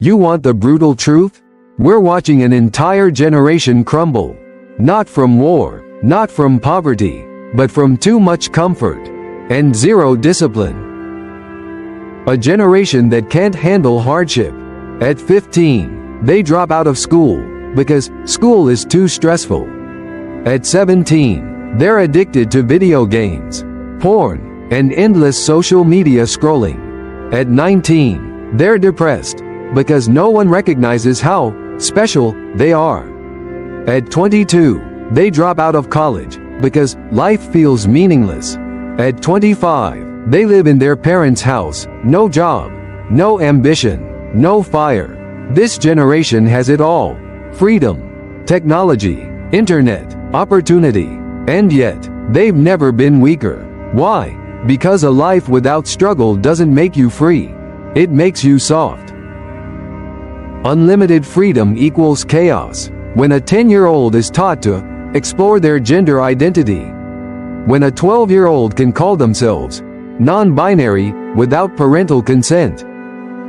You want the brutal truth? We're watching an entire generation crumble. Not from war, not from poverty, but from too much comfort and zero discipline. A generation that can't handle hardship. At 15, they drop out of school because school is too stressful. At 17, they're addicted to video games, porn, and endless social media scrolling. At 19, they're depressed because no one recognizes how special they are. At 22, they drop out of college because life feels meaningless. At 25, they live in their parents' house, no job, no ambition, no fire. This generation has it all: freedom, technology, internet, opportunity, and yet, they've never been weaker. Why? Because a life without struggle doesn't make you free. It makes you soft. Unlimited freedom equals chaos. When a 10-year-old is taught to explore their gender identity, when a 12-year-old can call themselves non-binary without parental consent,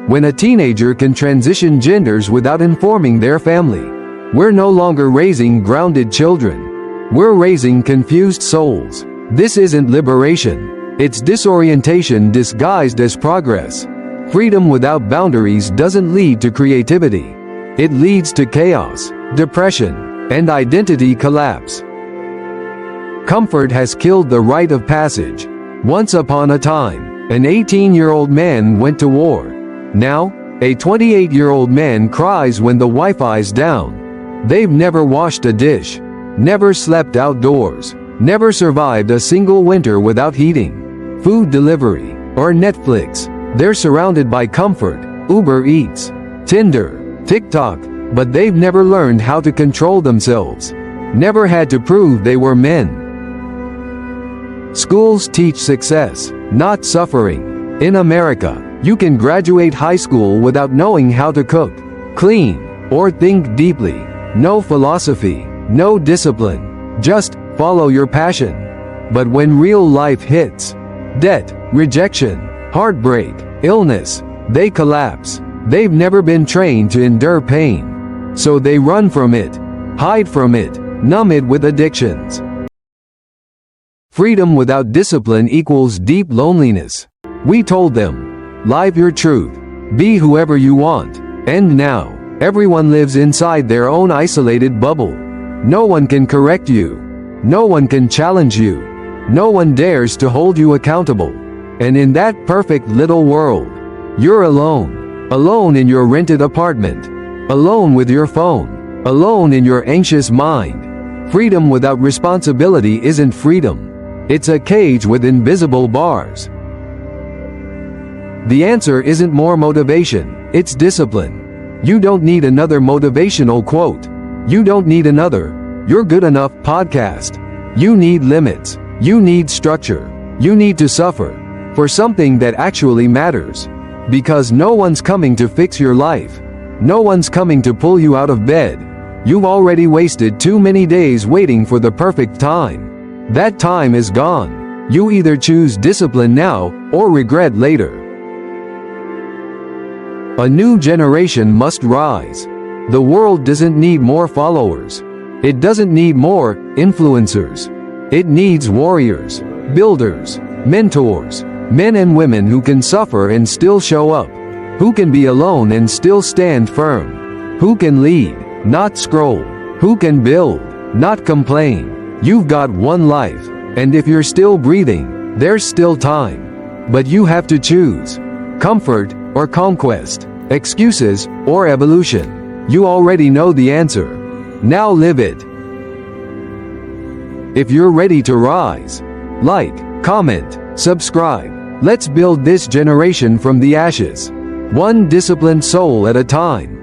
when a teenager can transition genders without informing their family, we're no longer raising grounded children. We're raising confused souls. This isn't liberation. It's disorientation disguised as progress. Freedom without boundaries doesn't lead to creativity. It leads to chaos, depression, and identity collapse. Comfort has killed the rite of passage. Once upon a time, an 18-year-old man went to war. Now, a 28-year-old man cries when the Wi-Fi's down. They've never washed a dish, never slept outdoors, never survived a single winter without heating, food delivery, or Netflix. They're surrounded by comfort, Uber Eats, Tinder, TikTok, but they've never learned how to control themselves, never had to prove they were men. Schools teach success, not suffering. In America, you can graduate high school without knowing how to cook, clean, or think deeply. No philosophy, no discipline, just follow your passion. But when real life hits, debt, rejection, heartbreak, illness, they collapse. They've never been trained to endure pain, so they run from it, hide from it, numb it with addictions. Freedom without discipline equals deep loneliness. We told them, live your truth, be whoever you want, and now, everyone lives inside their own isolated bubble. No one can correct you. No one can challenge you. No one dares to hold you accountable. And in that perfect little world, you're alone. Alone in your rented apartment. Alone with your phone. Alone in your anxious mind. Freedom without responsibility isn't freedom. It's a cage with invisible bars. The answer isn't more motivation, it's discipline. You don't need another motivational quote. You don't need another "you're good enough" podcast. You need limits. You need structure. You need to suffer for something that actually matters. Because no one's coming to fix your life. No one's coming to pull you out of bed. You've already wasted too many days waiting for the perfect time. That time is gone. You either choose discipline now or regret later. A new generation must rise. The world doesn't need more followers. It doesn't need more influencers. It needs warriors, builders, mentors, men and women who can suffer and still show up, who can be alone and still stand firm, who can lead, not scroll, who can build, not complain. You've got one life, and if you're still breathing, there's still time. But you have to choose comfort or conquest, excuses or evolution. You already know the answer. Now live it. If you're ready to rise, like, comment, subscribe. Let's build this generation from the ashes, one disciplined soul at a time.